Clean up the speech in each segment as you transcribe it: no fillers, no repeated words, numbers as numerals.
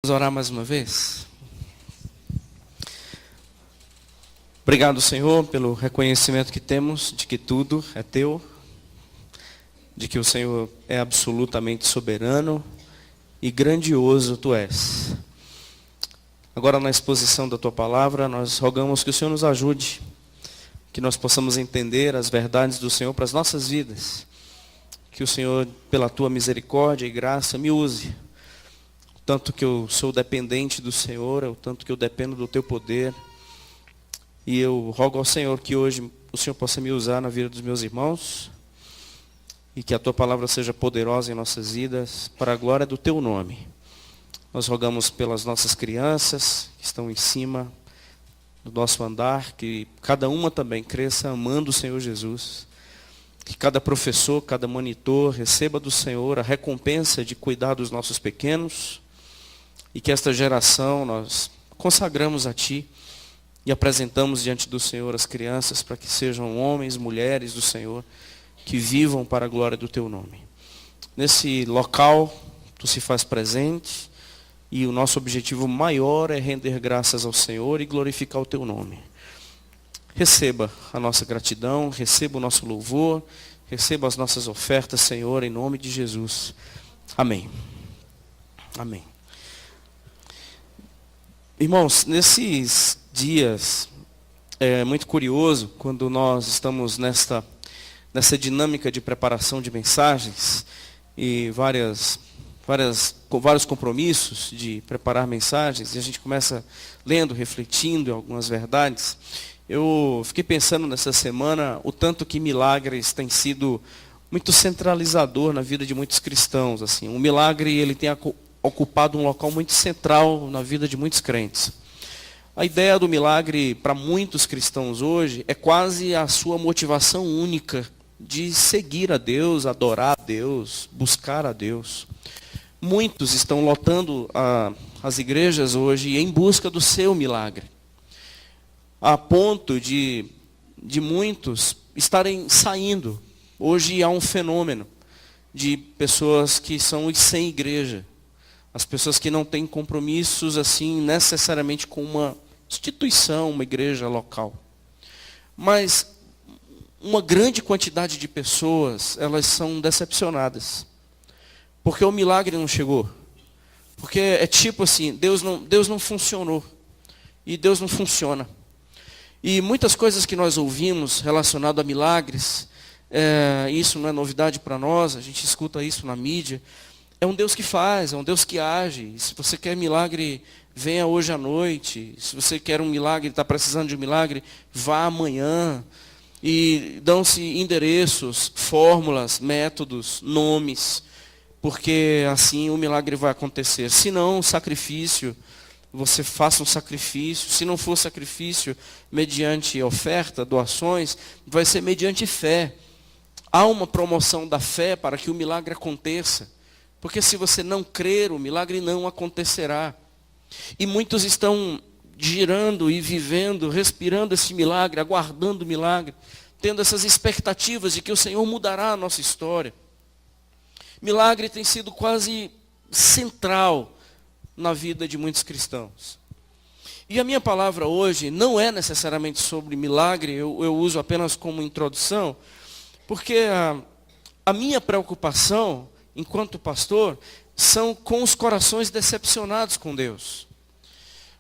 Vamos orar mais uma vez? Obrigado, Senhor, pelo reconhecimento que temos de que tudo é teu, de que o Senhor é absolutamente soberano e grandioso tu és. Agora, na exposição da tua palavra, nós rogamos que o Senhor nos ajude, que nós possamos entender as verdades do Senhor para as nossas vidas. Que o Senhor, pela tua misericórdia e graça, me use. Tanto que eu sou dependente do Senhor, o tanto que eu dependo do teu poder. E eu rogo ao Senhor que hoje o Senhor possa me usar na vida dos meus irmãos. E que a tua palavra seja poderosa em nossas vidas, para a glória do teu nome. Nós rogamos pelas nossas crianças que estão em cima do nosso andar, que cada uma também cresça amando o Senhor Jesus. Que cada professor, cada monitor receba do Senhor a recompensa de cuidar dos nossos pequenos. E que esta geração nós consagramos a Ti e apresentamos diante do Senhor as crianças para que sejam homens, mulheres do Senhor, que vivam para a glória do Teu nome. Nesse local, Tu se faz presente e o nosso objetivo maior é render graças ao Senhor e glorificar o Teu nome. Receba a nossa gratidão, receba o nosso louvor, receba as nossas ofertas, Senhor, em nome de Jesus. Amém. Amém. Irmãos, nesses dias, é muito curioso, quando nós estamos nessa dinâmica de preparação de mensagens, e com vários compromissos de preparar mensagens, e a gente começa lendo, refletindo em algumas verdades. Eu fiquei pensando nessa semana o tanto que milagres têm sido muito centralizador na vida de muitos cristãos. Assim. O milagre ele tem ocupado um local muito central na vida de muitos crentes. A ideia do milagre para muitos cristãos hoje é quase a sua motivação única de seguir a Deus, adorar a Deus, buscar a Deus. Muitos estão lotando as igrejas hoje em busca do seu milagre. A ponto de muitos estarem saindo. Hoje há um fenômeno de pessoas que são sem igreja. As pessoas que não têm compromissos assim necessariamente com uma instituição, uma igreja local. Mas uma grande quantidade de pessoas, elas são decepcionadas. Porque o milagre não chegou. Porque é tipo assim, Deus não funcionou. E Deus não funciona. E muitas coisas que nós ouvimos relacionado a milagres, isso não é novidade para nós, a gente escuta isso na mídia. É um Deus que faz, é um Deus que age. E se você quer milagre, venha hoje à noite. Se você quer um milagre, está precisando de um milagre, vá amanhã. E dão-se endereços, fórmulas, métodos, nomes, porque assim o milagre vai acontecer. Se não, sacrifício, você faça um sacrifício. Se não for sacrifício mediante oferta, doações, vai ser mediante fé. Há uma promoção da fé para que o milagre aconteça. Porque se você não crer, o milagre não acontecerá. E muitos estão girando e vivendo, respirando esse milagre, aguardando o milagre, tendo essas expectativas de que o Senhor mudará a nossa história. Milagre tem sido quase central na vida de muitos cristãos. E a minha palavra hoje não é necessariamente sobre milagre, eu uso apenas como introdução, porque a minha preocupação enquanto pastor, são com os corações decepcionados com Deus.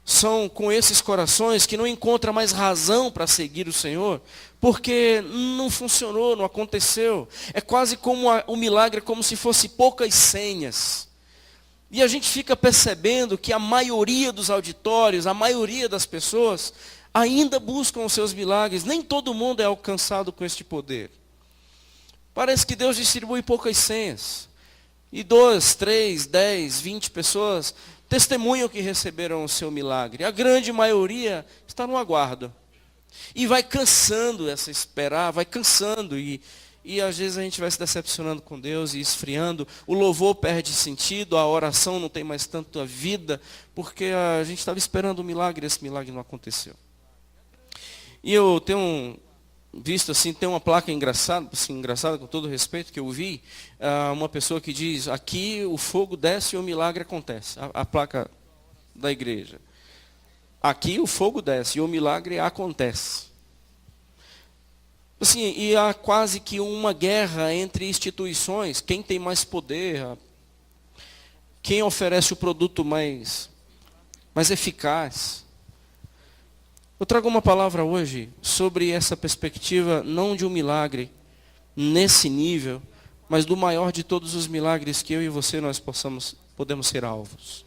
São com esses corações que não encontram mais razão para seguir o Senhor, porque não funcionou, não aconteceu. É quase como o milagre, como se fosse poucas senhas. E a gente fica percebendo que a maioria dos auditórios, a maioria das pessoas, ainda buscam os seus milagres. Nem todo mundo é alcançado com este poder. Parece que Deus distribui poucas senhas. E 2, 3, 10, 20 pessoas testemunham que receberam o seu milagre. A grande maioria está no aguardo. E vai cansando essa esperar, vai cansando. E às vezes a gente vai se decepcionando com Deus e esfriando. O louvor perde sentido, a oração não tem mais tanta vida, porque a gente estava esperando um milagre e esse milagre não aconteceu. E eu tenho visto assim, tem uma placa engraçada com todo respeito que eu vi, uma pessoa que diz, aqui o fogo desce e o milagre acontece. A placa da igreja. Aqui o fogo desce e o milagre acontece. Assim, e há quase que uma guerra entre instituições. Quem tem mais poder, quem oferece o produto mais eficaz. Eu trago uma palavra hoje sobre essa perspectiva, não de um milagre nesse nível, mas do maior de todos os milagres que eu e você nós podemos ser alvos.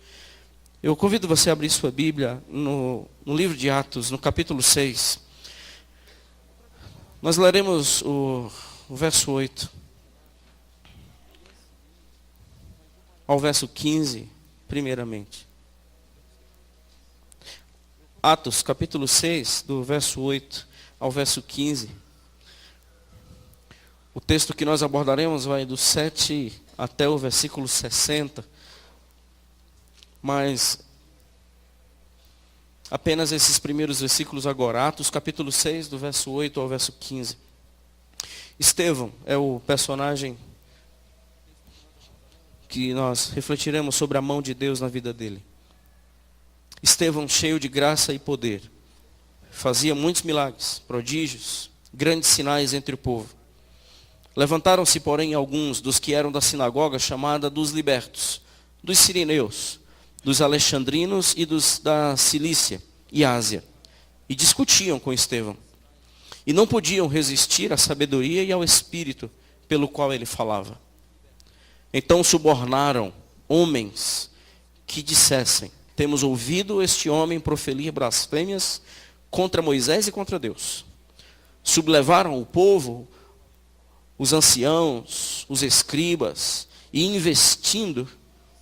Eu convido você a abrir sua Bíblia no livro de Atos, no capítulo 6. Nós leremos o verso 8 ao verso 15, primeiramente. Atos, capítulo 6, do verso 8 ao verso 15. O texto que nós abordaremos vai do 7 até o versículo 60. Mas apenas esses primeiros versículos agora. Atos, capítulo 6, do verso 8 ao verso 15. Estevão é o personagem que nós refletiremos sobre a mão de Deus na vida dele. Estevão, cheio de graça e poder, fazia muitos milagres, prodígios, grandes sinais entre o povo. Levantaram-se, porém, alguns dos que eram da sinagoga chamada dos libertos, dos sirineus, dos alexandrinos e dos da Cilícia e Ásia, e discutiam com Estevão. E não podiam resistir à sabedoria e ao espírito pelo qual ele falava. Então subornaram homens que dissessem: temos ouvido este homem proferir blasfêmias contra Moisés e contra Deus. Sublevaram o povo, os anciãos, os escribas, e investindo,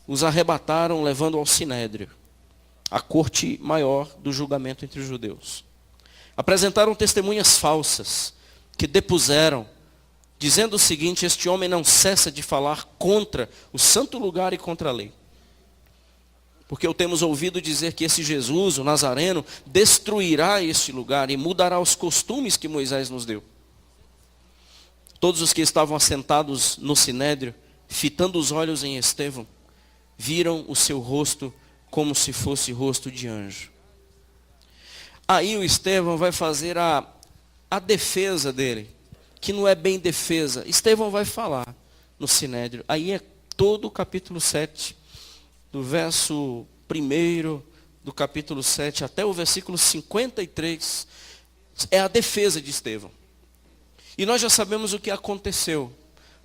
os arrebataram, levando ao sinédrio, a corte maior do julgamento entre os judeus. Apresentaram testemunhas falsas, que depuseram, dizendo o seguinte: este homem não cessa de falar contra o santo lugar e contra a lei. Porque o temos ouvido dizer que esse Jesus, o Nazareno, destruirá este lugar e mudará os costumes que Moisés nos deu. Todos os que estavam assentados no sinédrio, fitando os olhos em Estevão, viram o seu rosto como se fosse rosto de anjo. Aí o Estevão vai fazer a defesa dele, que não é bem defesa. Estevão vai falar no sinédrio. Aí é todo o capítulo 7, do verso 1 do capítulo 7 até o versículo 53, é a defesa de Estevão. E nós já sabemos o que aconteceu.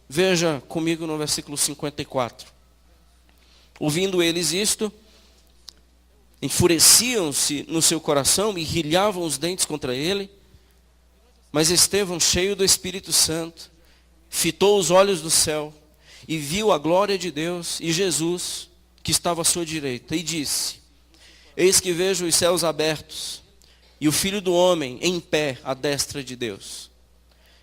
Veja comigo no versículo 54. Ouvindo eles isto, enfureciam-se no seu coração e rilhavam os dentes contra ele. Mas Estevão, cheio do Espírito Santo, fitou os olhos do céu e viu a glória de Deus e Jesus, que estava à sua direita, e disse: eis que vejo os céus abertos e o Filho do Homem em pé à destra de Deus.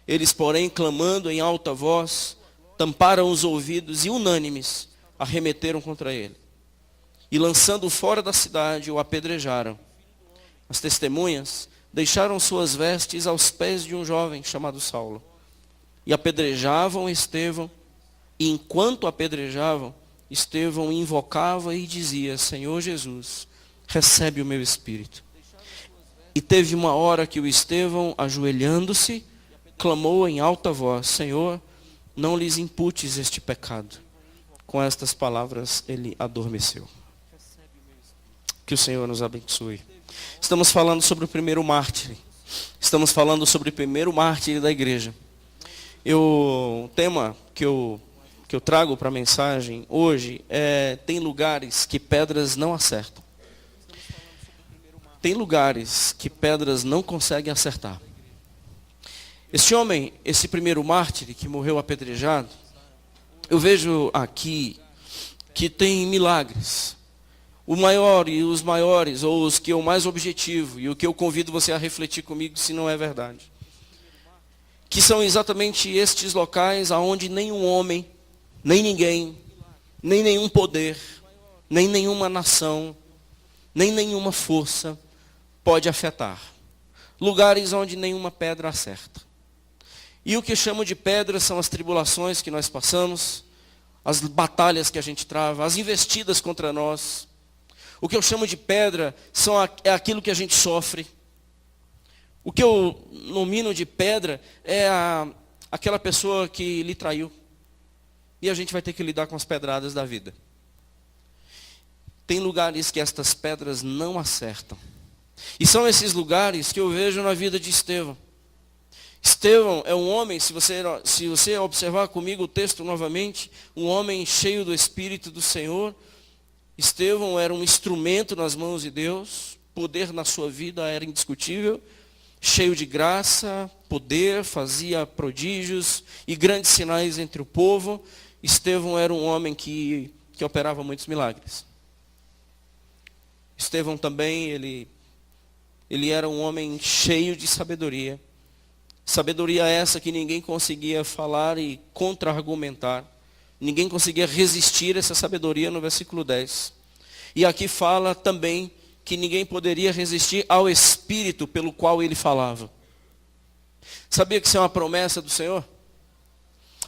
Eles, porém, clamando em alta voz, tamparam os ouvidos e unânimes arremeteram contra ele. E lançando-o fora da cidade, o apedrejaram. As testemunhas deixaram suas vestes aos pés de um jovem chamado Saulo. E apedrejavam Estevão, e enquanto apedrejavam, Estevão invocava e dizia: Senhor Jesus, recebe o meu espírito. E teve uma hora que o Estevão, ajoelhando-se, clamou em alta voz: Senhor, não lhes imputes este pecado. Com estas palavras ele adormeceu. Que o Senhor nos abençoe. Estamos falando sobre o primeiro mártir. Estamos falando sobre o primeiro mártir da igreja. O tema que eu trago para a mensagem hoje é: tem lugares que pedras não acertam. Tem lugares que pedras não conseguem acertar. Esse homem, esse primeiro mártir que morreu apedrejado, eu vejo aqui que tem milagres. O maior e os maiores, ou os que é o mais objetivo, e o que eu convido você a refletir comigo se não é verdade. Que são exatamente estes locais aonde nenhum homem, nem ninguém, nem nenhum poder, nem nenhuma nação, nem nenhuma força pode afetar. Lugares onde nenhuma pedra acerta. E o que eu chamo de pedras são as tribulações que nós passamos, as batalhas que a gente trava, as investidas contra nós, O que eu chamo de pedra é aquilo que a gente sofre. O que eu nomino de pedra é aquela pessoa que lhe traiu. E a gente vai ter que lidar com as pedradas da vida. Tem lugares que estas pedras não acertam. E são esses lugares que eu vejo na vida de Estevão. Estevão é um homem, se você observar comigo o texto novamente, um homem cheio do Espírito do Senhor. Estevão era um instrumento nas mãos de Deus, poder na sua vida era indiscutível, cheio de graça, poder, fazia prodígios e grandes sinais entre o povo. Estevão era um homem que operava muitos milagres. Estevão também, ele era um homem cheio de sabedoria. Sabedoria essa que ninguém conseguia falar e contra-argumentar. Ninguém conseguia resistir a essa sabedoria no versículo 10. E aqui fala também que ninguém poderia resistir ao Espírito pelo qual ele falava. Sabia que isso é uma promessa do Senhor?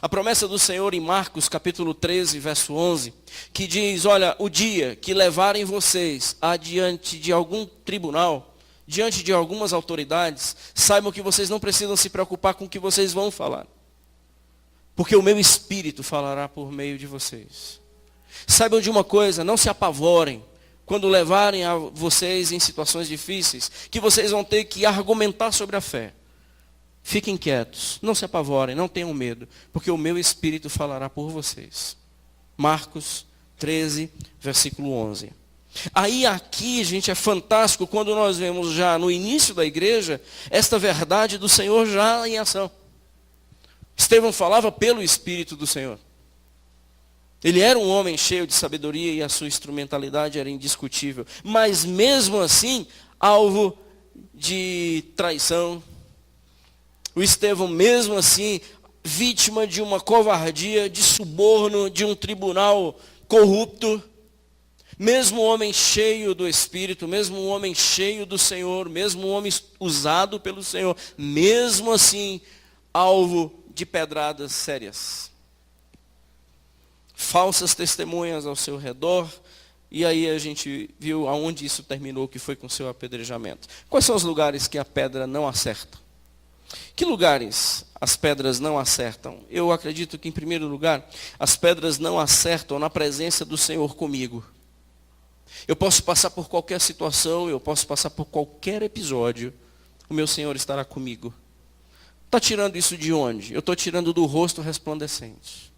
A promessa do Senhor em Marcos capítulo 13, verso 11, que diz, olha, o dia que levarem vocês adiante de algum tribunal, diante de algumas autoridades, saibam que vocês não precisam se preocupar com o que vocês vão falar. Porque o meu Espírito falará por meio de vocês. Saibam de uma coisa, não se apavorem quando levarem a vocês em situações difíceis, que vocês vão ter que argumentar sobre a fé. Fiquem quietos, não se apavorem, não tenham medo, porque o meu Espírito falará por vocês. Marcos 13, versículo 11. Aí aqui, gente, é fantástico quando nós vemos já no início da igreja, esta verdade do Senhor já em ação. Estevão falava pelo Espírito do Senhor. Ele era um homem cheio de sabedoria e a sua instrumentalidade era indiscutível. Mas mesmo assim, alvo de traição. O Estevão, mesmo assim, vítima de uma covardia, de suborno, de um tribunal corrupto. Mesmo um homem cheio do Espírito, mesmo um homem cheio do Senhor, mesmo um homem usado pelo Senhor, mesmo assim, alvo de pedradas sérias. Falsas testemunhas ao seu redor. E aí a gente viu aonde isso terminou, que foi com o seu apedrejamento. Quais são os lugares que a pedra não acerta? Que lugares as pedras não acertam? Eu acredito que, em primeiro lugar, as pedras não acertam na presença do Senhor comigo. Eu posso passar por qualquer situação, eu posso passar por qualquer episódio, o meu Senhor estará comigo. Está tirando isso de onde? Eu estou tirando do rosto resplandecente.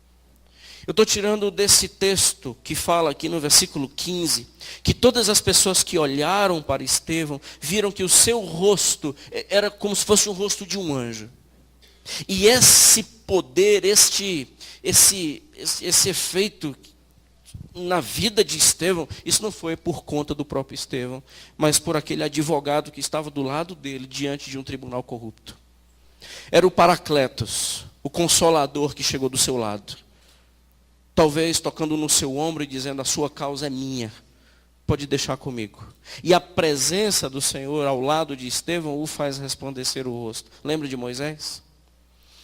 Eu estou tirando desse texto que fala aqui no versículo 15, que todas as pessoas que olharam para Estevão, viram que o seu rosto era como se fosse o rosto de um anjo. E esse poder, esse efeito na vida de Estevão, isso não foi por conta do próprio Estevão, mas por aquele advogado que estava do lado dele, diante de um tribunal corrupto. Era o Paracletos, o Consolador que chegou do seu lado. Talvez tocando no seu ombro e dizendo, a sua causa é minha, pode deixar comigo. E a presença do Senhor ao lado de Estevão o faz resplandecer o rosto. Lembra de Moisés?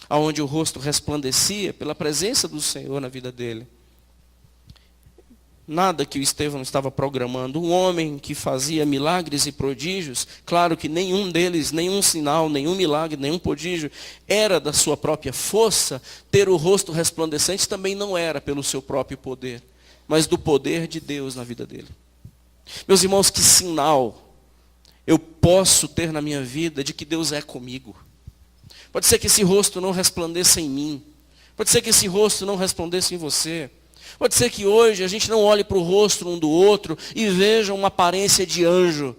Aonde o rosto resplandecia pela presença do Senhor na vida dele. Nada que o Estevão estava programando. Um homem que fazia milagres e prodígios, claro que nenhum deles, nenhum sinal, nenhum milagre, nenhum prodígio, era da sua própria força. Ter o rosto resplandecente também não era pelo seu próprio poder, mas do poder de Deus na vida dele. Meus irmãos, que sinal eu posso ter na minha vida de que Deus é comigo? Pode ser que esse rosto não resplandeça em mim. Pode ser que esse rosto não resplandeça em você. Pode ser que hoje a gente não olhe para o rosto um do outro e veja uma aparência de anjo.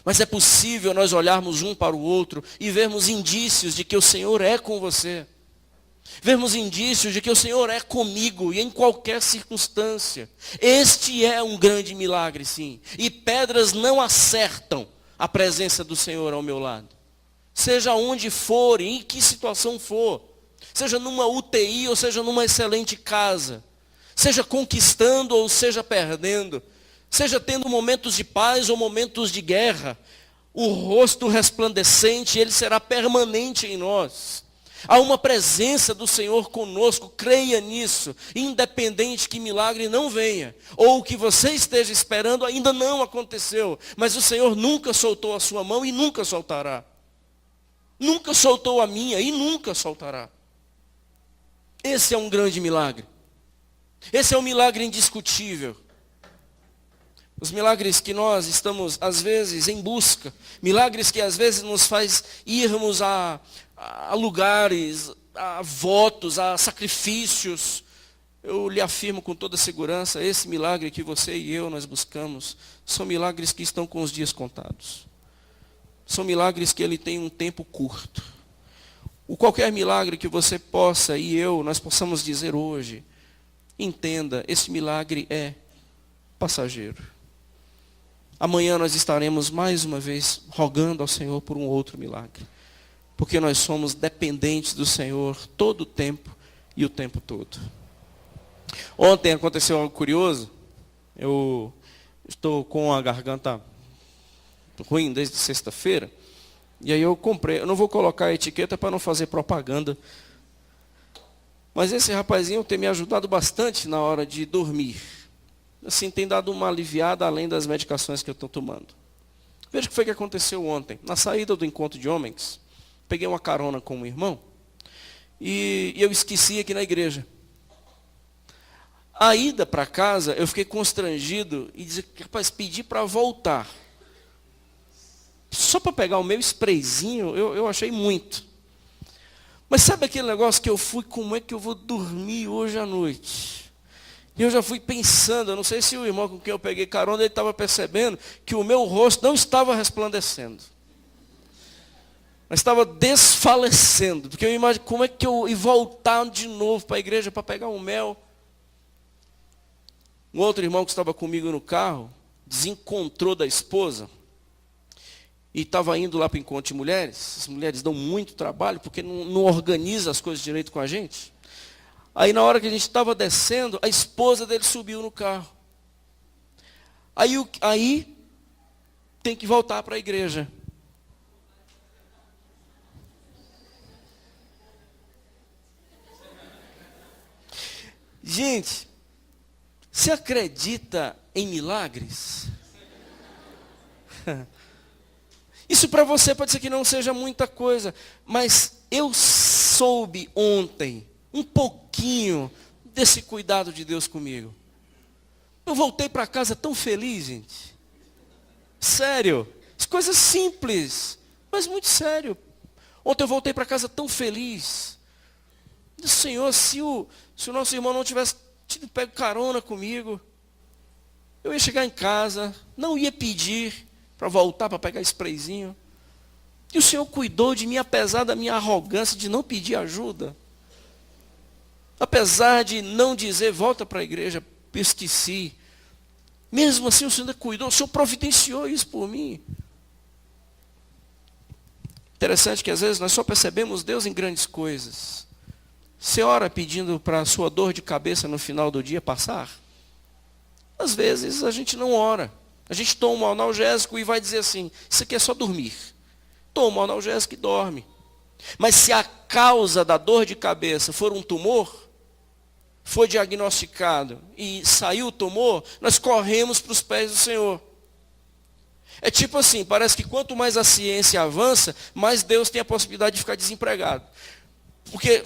Mas é possível nós olharmos um para o outro e vermos indícios de que o Senhor é com você. Vermos indícios de que o Senhor é comigo e em qualquer circunstância. Este é um grande milagre, sim. E pedras não acertam a presença do Senhor ao meu lado. Seja onde for e em que situação for. Seja numa UTI ou seja numa excelente casa. Seja conquistando ou seja perdendo. Seja tendo momentos de paz ou momentos de guerra. O rosto resplandecente, ele será permanente em nós. Há uma presença do Senhor conosco, creia nisso, independente que milagre não venha, ou o que você esteja esperando ainda não aconteceu, mas o Senhor nunca soltou a sua mão e nunca soltará. Nunca soltou a minha e nunca soltará. Esse é um grande milagre. Esse é um milagre indiscutível. Os milagres que nós estamos, às vezes, em busca, milagres que às vezes nos faz irmos a lugares, a votos, a sacrifícios. Eu lhe afirmo com toda segurança, esse milagre que você e eu nós buscamos, são milagres que estão com os dias contados. São milagres que ele tem um tempo curto. O qualquer milagre que você possa e nós possamos dizer hoje, entenda, esse milagre é passageiro. Amanhã nós estaremos mais uma vez rogando ao Senhor por um outro milagre. Porque nós somos dependentes do Senhor todo o tempo e o tempo todo. Ontem aconteceu algo curioso. Eu estou com a garganta ruim desde sexta-feira. E aí eu comprei, eu não vou colocar a etiqueta para não fazer propaganda. Mas esse rapazinho tem me ajudado bastante na hora de dormir. Assim, tem dado uma aliviada além das medicações que eu estou tomando. Veja o que foi que aconteceu ontem. Na saída do encontro de homens, peguei uma carona com um irmão e eu esqueci aqui na igreja. A ida para casa, eu fiquei constrangido e dizer, rapaz, pedi para voltar. Só para pegar o meu sprayzinho, eu achei muito. Mas sabe aquele negócio que eu fui, como é que eu vou dormir hoje à noite? E eu já fui pensando, eu não sei se o irmão com quem eu peguei carona, ele estava percebendo que o meu rosto não estava resplandecendo. Mas estava desfalecendo. Porque eu imagino como é que eu ia voltar de novo para a igreja para pegar um mel. Um outro irmão que estava comigo no carro, desencontrou da esposa. E estava indo lá para o encontro de mulheres. As mulheres dão muito trabalho, porque não organiza as coisas direito com a gente. Aí na hora que a gente estava descendo, a esposa dele subiu no carro. Aí tem que voltar para a igreja. Gente, você acredita em milagres? Isso para você pode ser que não seja muita coisa, mas eu soube ontem um pouquinho desse cuidado de Deus comigo. Eu voltei para casa tão feliz, gente. Sério. Coisas simples, mas muito sério. Ontem eu voltei para casa tão feliz. Senhor, se o nosso irmão não tivesse tido pego carona comigo, eu ia chegar em casa, não ia pedir para voltar para pegar sprayzinho. E o Senhor cuidou de mim, apesar da minha arrogância de não pedir ajuda. Apesar de não dizer, volta para a igreja, eu esqueci. Mesmo assim o Senhor cuidou, o Senhor providenciou isso por mim. Interessante que às vezes nós só percebemos Deus em grandes coisas. Você ora pedindo para a sua dor de cabeça no final do dia passar? Às vezes a gente não ora. A gente toma um analgésico e vai dizer assim, isso aqui é só dormir. Toma um analgésico e dorme. Mas se a causa da dor de cabeça for um tumor, foi diagnosticado e saiu o tumor, nós corremos para os pés do Senhor. É tipo assim, parece que quanto mais a ciência avança, mais Deus tem a possibilidade de ficar desempregado. Porque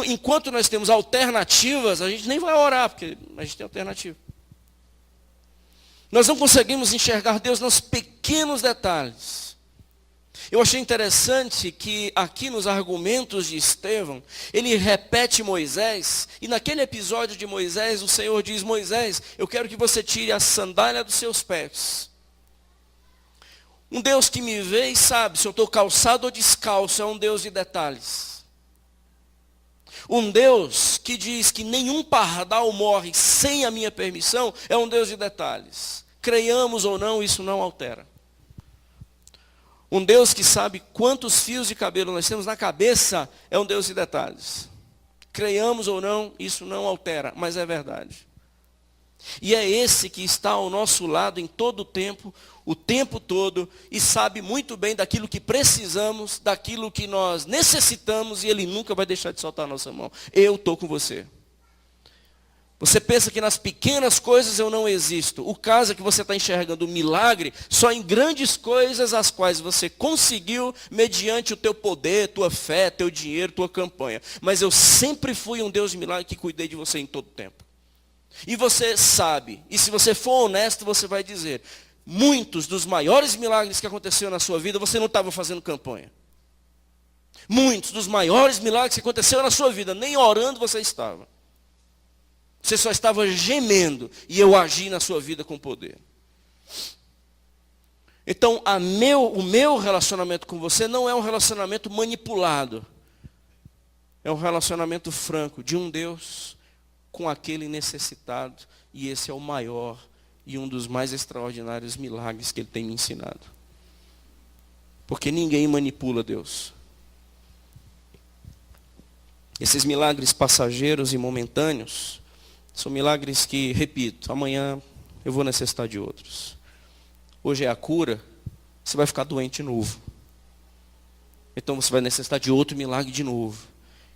enquanto nós temos alternativas, a gente nem vai orar, porque a gente tem alternativa. Nós não conseguimos enxergar Deus nos pequenos detalhes. Eu achei interessante que aqui nos argumentos de Estevão, ele repete Moisés, e naquele episódio de Moisés, o Senhor diz, Moisés, eu quero que você tire a sandália dos seus pés. Um Deus que me vê e sabe se eu estou calçado ou descalço, é um Deus de detalhes. Um Deus que diz que nenhum pardal morre sem a minha permissão, é um Deus de detalhes. Creiamos ou não, isso não altera. Um Deus que sabe quantos fios de cabelo nós temos na cabeça, é um Deus de detalhes. Creiamos ou não, isso não altera, mas é verdade. E é esse que está ao nosso lado em todo o tempo todo, e sabe muito bem daquilo que precisamos, daquilo que nós necessitamos, e Ele nunca vai deixar de soltar a nossa mão. Eu estou com você. Você pensa que nas pequenas coisas eu não existo. O caso é que você está enxergando o milagre só em grandes coisas as quais você conseguiu mediante o teu poder, tua fé, teu dinheiro, tua campanha. Mas eu sempre fui um Deus de milagre que cuidei de você em todo o tempo. E você sabe, e se você for honesto, você vai dizer, muitos dos maiores milagres que aconteceram na sua vida, você não estava fazendo campanha. Muitos dos maiores milagres que aconteceram na sua vida, nem orando você estava. Você só estava gemendo e eu agi na sua vida com poder. Então, o meu relacionamento com você não é um relacionamento manipulado. É um relacionamento franco de um Deus com aquele necessitado. E esse é o maior e um dos mais extraordinários milagres que Ele tem me ensinado. Porque ninguém manipula Deus. Esses milagres passageiros e momentâneos são milagres que, repito, amanhã eu vou necessitar de outros. Hoje é a cura, você vai ficar doente de novo. Então você vai necessitar de outro milagre de novo.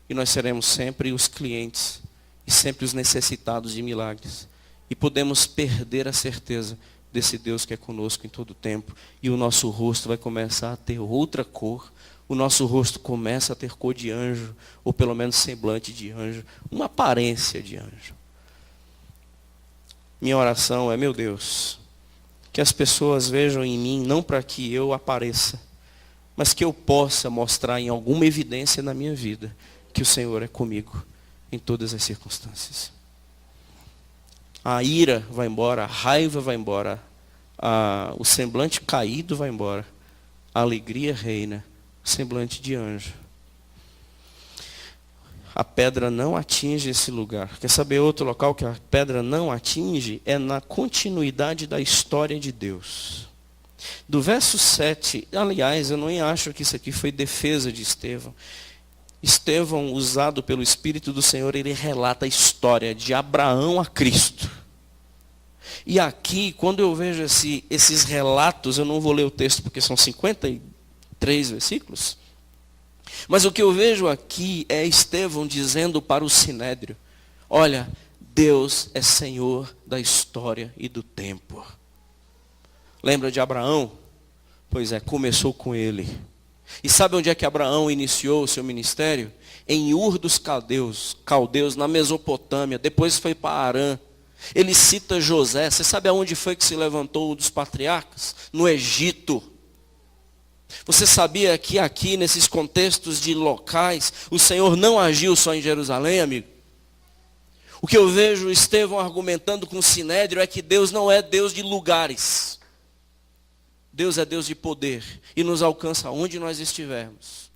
E nós seremos sempre os clientes e sempre os necessitados de milagres. E podemos perder a certeza desse Deus que é conosco em todo o tempo. E o nosso rosto vai começar a ter outra cor. O nosso rosto começa a ter cor de anjo, ou pelo menos semblante de anjo, uma aparência de anjo. Minha oração é, meu Deus, que as pessoas vejam em mim, não para que eu apareça, mas que eu possa mostrar em alguma evidência na minha vida que o Senhor é comigo em todas as circunstâncias. A ira vai embora, a raiva vai embora, o semblante caído vai embora, a alegria reina, o semblante de anjo. A pedra não atinge esse lugar. Quer saber outro local que a pedra não atinge? É na continuidade da história de Deus. Do verso 7, aliás, eu nem acho que isso aqui foi defesa de Estevão. Estevão, usado pelo Espírito do Senhor, ele relata a história de Abraão a Cristo. E aqui, quando eu vejo esses relatos, eu não vou ler o texto porque são 53 versículos. Mas o que eu vejo aqui é Estevão dizendo para o Sinédrio, olha, Deus é Senhor da história e do tempo. Lembra de Abraão? Pois é, começou com ele. E sabe onde é que Abraão iniciou o seu ministério? Em Ur dos Caldeus, na Mesopotâmia, depois foi para Harã. Ele cita José, você sabe aonde foi que se levantou um dos patriarcas? No Egito. Você sabia que aqui, nesses contextos de locais, o Senhor não agiu só em Jerusalém, amigo? O que eu vejo Estevão argumentando com o Sinédrio é que Deus não é Deus de lugares. Deus é Deus de poder e nos alcança onde nós estivermos.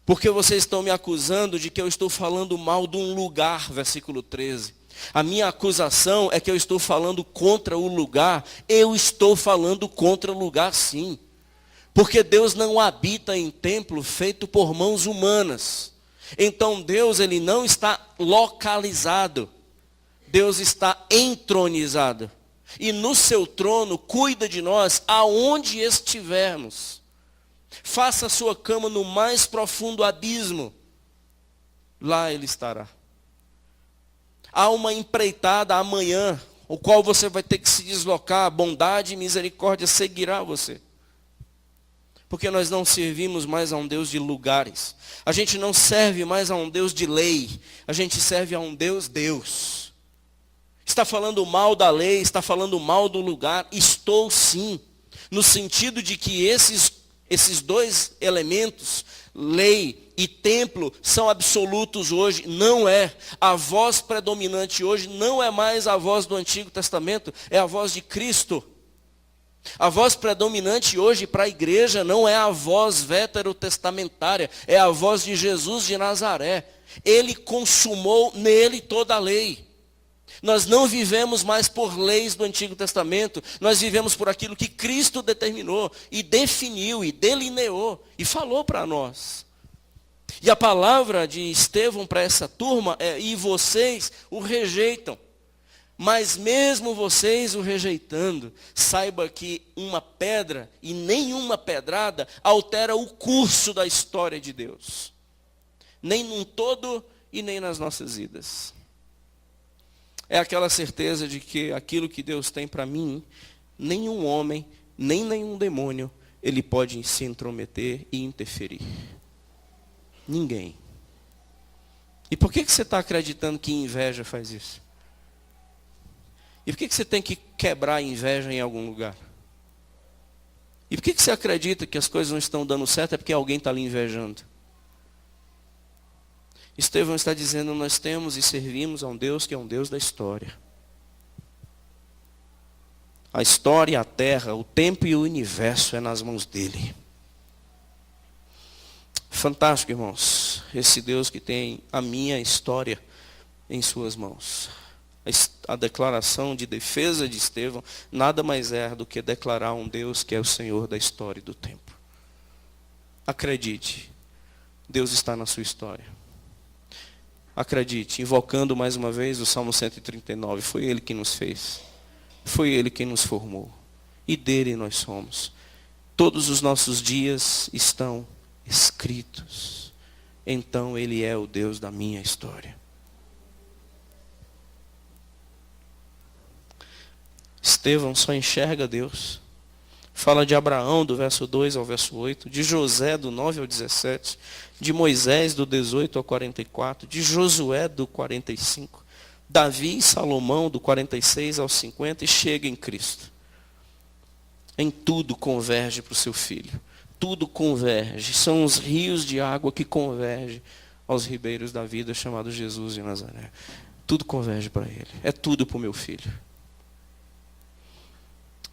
Porque vocês estão me acusando de que eu estou falando mal de um lugar, versículo 13. A minha acusação é que eu estou falando contra o lugar. Eu estou falando contra o lugar, sim. Porque Deus não habita em templo feito por mãos humanas. Então Deus, ele não está localizado. Deus está entronizado. E no seu trono cuida de nós aonde estivermos. Faça a sua cama no mais profundo abismo. Lá ele estará. Há uma empreitada amanhã, o qual você vai ter que se deslocar. Bondade e misericórdia seguirá você. Porque nós não servimos mais a um Deus de lugares. A gente não serve mais a um Deus de lei. A gente serve a um Deus. Está falando mal da lei, está falando mal do lugar. Estou sim. No sentido de que esses dois elementos, lei e templo, são absolutos hoje. Não é. A voz predominante hoje não é mais a voz do Antigo Testamento, é a voz de Cristo. A voz predominante hoje para a igreja não é a voz veterotestamentária, é a voz de Jesus de Nazaré. Ele consumou nele toda a lei. Nós não vivemos mais por leis do Antigo Testamento, nós vivemos por aquilo que Cristo determinou e definiu e delineou e falou para nós. E a palavra de Estevão para essa turma é: e vocês o rejeitam. Mas mesmo vocês o rejeitando, saiba que uma pedra e nenhuma pedrada altera o curso da história de Deus. Nem num todo e nem nas nossas vidas. É aquela certeza de que aquilo que Deus tem para mim, nenhum homem, nem nenhum demônio, ele pode se intrometer e interferir. Ninguém. E por que você está acreditando que inveja faz isso? E por que você tem que quebrar a inveja em algum lugar? E por que você acredita que as coisas não estão dando certo? É porque alguém está lhe invejando. Estevão está dizendo, nós temos e servimos a um Deus que é um Deus da história. A história, a terra, o tempo e o universo é nas mãos dele. Fantástico, irmãos. Esse Deus que tem a minha história em suas mãos. A declaração de defesa de Estevão nada mais é do que declarar um Deus que é o Senhor da história e do tempo. Acredite, Deus está na sua história. Acredite, invocando mais uma vez o Salmo 139, foi Ele que nos fez. Foi Ele quem nos formou. E dele nós somos. Todos os nossos dias estão escritos. Então Ele é o Deus da minha história. Estevão só enxerga Deus. Fala de Abraão, do verso 2 ao verso 8. De José, do 9 ao 17. De Moisés, do 18 ao 44. De Josué, do 45. Davi e Salomão, do 46 ao 50. E chega em Cristo. Em tudo converge para o seu Filho. Tudo converge. São os rios de água que convergem aos ribeiros da vida, chamados Jesus de Nazaré. Tudo converge para Ele. É tudo para o meu Filho.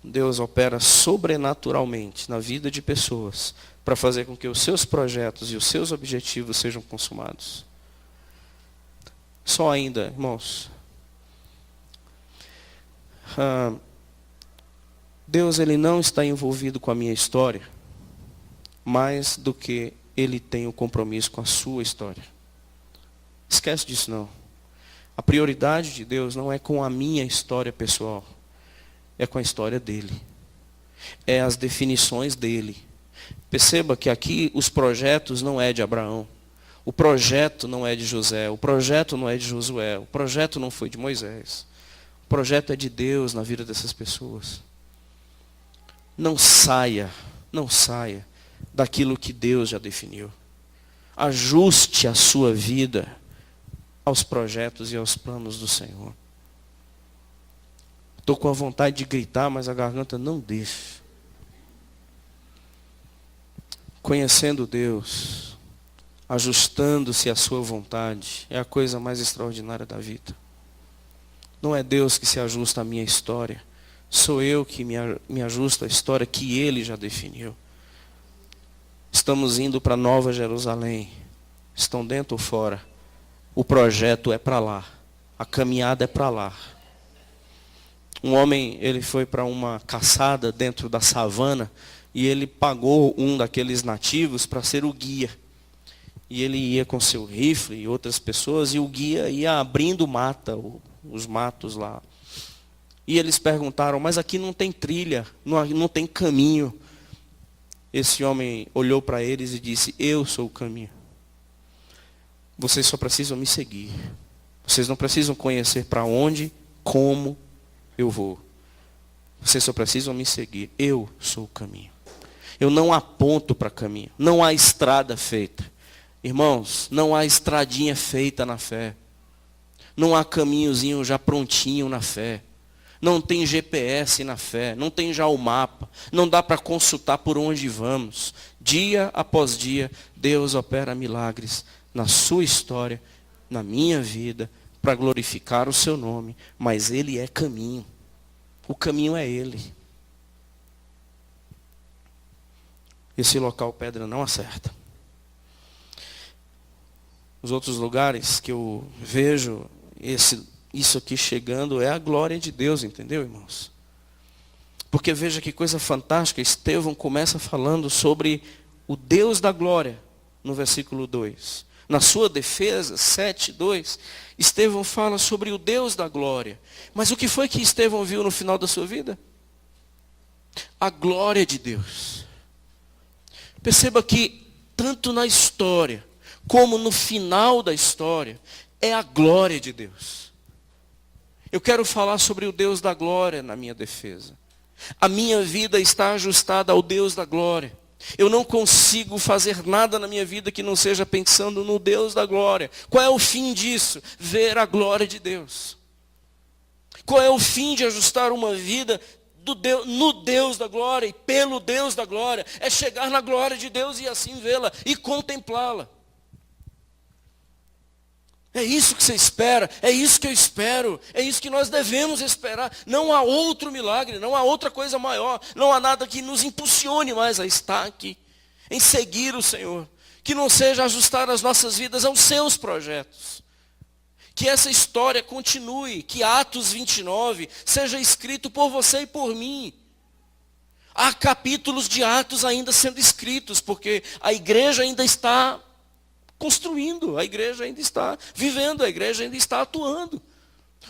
Deus opera sobrenaturalmente na vida de pessoas para fazer com que os seus projetos e os seus objetivos sejam consumados. Só ainda, irmãos, Deus ele não está envolvido com a minha história mais do que Ele tem o compromisso com a sua história. Esquece disso não. A prioridade de Deus não é com a minha história pessoal. É com a história dele. É as definições dele. Perceba que aqui os projetos não é de Abraão. O projeto não é de José. O projeto não é de Josué. O projeto não foi de Moisés. O projeto é de Deus na vida dessas pessoas. Não saia daquilo que Deus já definiu. Ajuste a sua vida aos projetos e aos planos do Senhor. Estou com a vontade de gritar, mas a garganta não deixa. Conhecendo Deus, ajustando-se à sua vontade, é a coisa mais extraordinária da vida. Não é Deus que se ajusta à minha história. Sou eu que me ajusto à história que Ele já definiu. Estamos indo para Nova Jerusalém. Estão dentro ou fora? O projeto é para lá. A caminhada é para lá. Um homem, ele foi para uma caçada dentro da savana e ele pagou um daqueles nativos para ser o guia. E ele ia com seu rifle e outras pessoas e o guia ia abrindo os matos lá. E eles perguntaram, mas aqui não tem trilha, não tem caminho. Esse homem olhou para eles e disse, eu sou o caminho. Vocês só precisam me seguir. Vocês não precisam conhecer para onde, como eu vou. Vocês só precisam me seguir. Eu sou o caminho. Eu não aponto para caminho. Não há estrada feita. Irmãos, não há estradinha feita na fé. Não há caminhozinho já prontinho na fé. Não tem GPS na fé. Não tem já o mapa. Não dá para consultar por onde vamos. Dia após dia, Deus opera milagres na sua história, na minha vida, para glorificar o seu nome, mas Ele é caminho. O caminho é Ele. Esse local pedra não acerta. Os outros lugares que eu vejo isso aqui chegando é a glória de Deus, entendeu, irmãos? Porque veja que coisa fantástica, Estevão começa falando sobre o Deus da glória, no versículo 2. Na sua defesa, 7:2, Estevão fala sobre o Deus da glória. Mas o que foi que Estevão viu no final da sua vida? A glória de Deus. Perceba que tanto na história, como no final da história, é a glória de Deus. Eu quero falar sobre o Deus da glória na minha defesa. A minha vida está ajustada ao Deus da glória. Eu não consigo fazer nada na minha vida que não seja pensando no Deus da glória. Qual é o fim disso? Ver a glória de Deus. Qual é o fim de ajustar uma vida no Deus da glória e pelo Deus da glória? É chegar na glória de Deus e assim vê-la e contemplá-la. É isso que você espera, é isso que eu espero, é isso que nós devemos esperar. Não há outro milagre, não há outra coisa maior, não há nada que nos impulsione mais a estar aqui, em seguir o Senhor. Que não seja ajustar as nossas vidas aos seus projetos. Que essa história continue, que Atos 29 seja escrito por você e por mim. Há capítulos de Atos ainda sendo escritos, porque a igreja ainda está construindo, a igreja ainda está vivendo, a igreja ainda está atuando.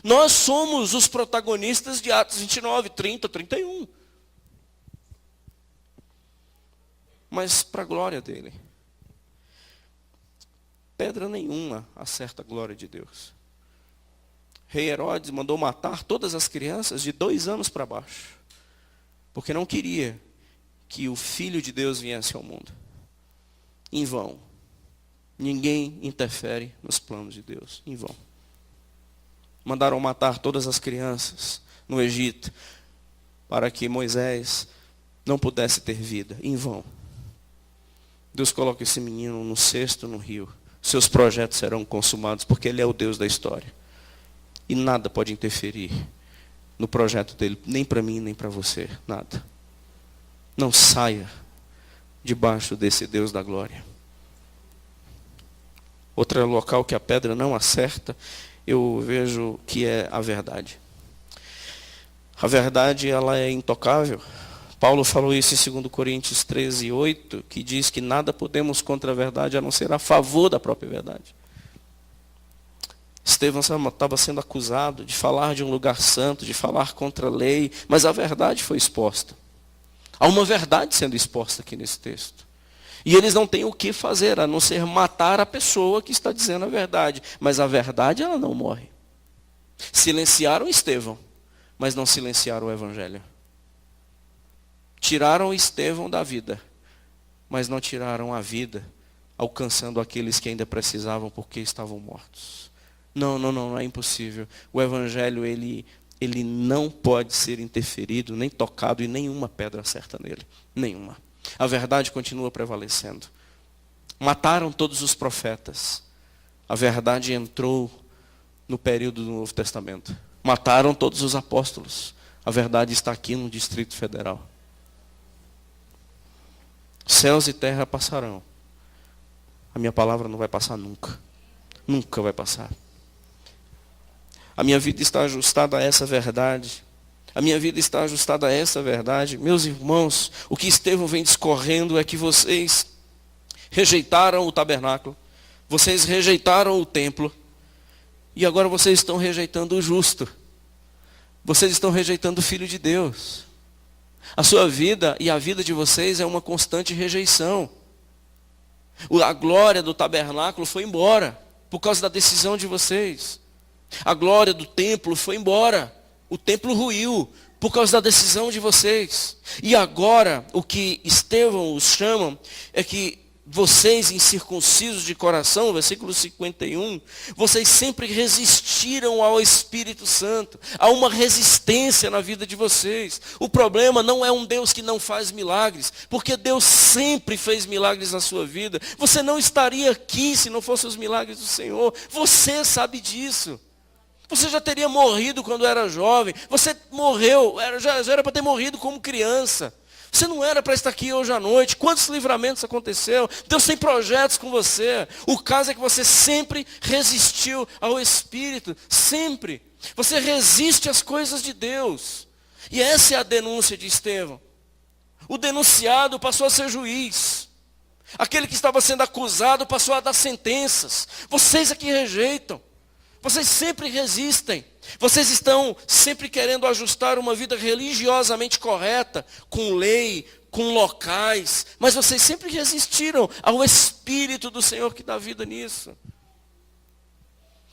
Nós somos os protagonistas de Atos 29, 30, 31. Mas para a glória dele. Pedra nenhuma acerta a glória de Deus. Rei Herodes mandou matar todas as crianças de 2 anos para baixo, porque não queria que o Filho de Deus viesse ao mundo. Em vão. Ninguém interfere nos planos de Deus, em vão. Mandaram matar todas as crianças no Egito, para que Moisés não pudesse ter vida, em vão. Deus coloca esse menino no cesto, no rio. Seus projetos serão consumados, porque Ele é o Deus da história. E nada pode interferir no projeto dele, nem para mim, nem para você, nada. Não saia debaixo desse Deus da glória. Outro local que a pedra não acerta, eu vejo que é a verdade. A verdade, ela é intocável. Paulo falou isso em 2 Coríntios 13:8, que diz que nada podemos contra a verdade, a não ser a favor da própria verdade. Estevão estava sendo acusado de falar de um lugar santo, de falar contra a lei, mas a verdade foi exposta. Há uma verdade sendo exposta aqui nesse texto. E eles não têm o que fazer, a não ser matar a pessoa que está dizendo a verdade. Mas a verdade, ela não morre. Silenciaram Estevão, mas não silenciaram o Evangelho. Tiraram Estevão da vida, mas não tiraram a vida, alcançando aqueles que ainda precisavam porque estavam mortos. Não é impossível. O Evangelho, ele não pode ser interferido, nem tocado, e nenhuma pedra acerta nele. Nenhuma. A verdade continua prevalecendo. Mataram todos os profetas. A verdade entrou no período do Novo Testamento. Mataram todos os apóstolos. A verdade está aqui no Distrito Federal. Céus e terra passarão. A minha palavra não vai passar nunca. Nunca vai passar. A minha vida está ajustada a essa verdade. A minha vida está ajustada a essa verdade. Meus irmãos, o que Estevão vem discorrendo é que vocês rejeitaram o tabernáculo, vocês rejeitaram o templo, e agora vocês estão rejeitando o justo. Vocês estão rejeitando o Filho de Deus. A sua vida e a vida de vocês é uma constante rejeição. A glória do tabernáculo foi embora, por causa da decisão de vocês. A glória do templo foi embora. O templo ruiu por causa da decisão de vocês. E agora, o que Estevão os chama é que vocês, incircuncisos de coração, versículo 51, vocês sempre resistiram ao Espírito Santo. Há uma resistência na vida de vocês. O problema não é um Deus que não faz milagres, porque Deus sempre fez milagres na sua vida. Você não estaria aqui se não fossem os milagres do Senhor. Você sabe disso. Você já teria morrido quando era jovem. Você morreu, já era para ter morrido como criança. Você não era para estar aqui hoje à noite. Quantos livramentos aconteceu? Deus tem projetos com você. O caso é que você sempre resistiu ao Espírito. Sempre. Você resiste às coisas de Deus. E essa é a denúncia de Estevão. O denunciado passou a ser juiz. Aquele que estava sendo acusado passou a dar sentenças. Vocês é que rejeitam. Vocês sempre resistem. Vocês estão sempre querendo ajustar uma vida religiosamente correta, com lei, com locais. Mas vocês sempre resistiram ao Espírito do Senhor que dá vida nisso.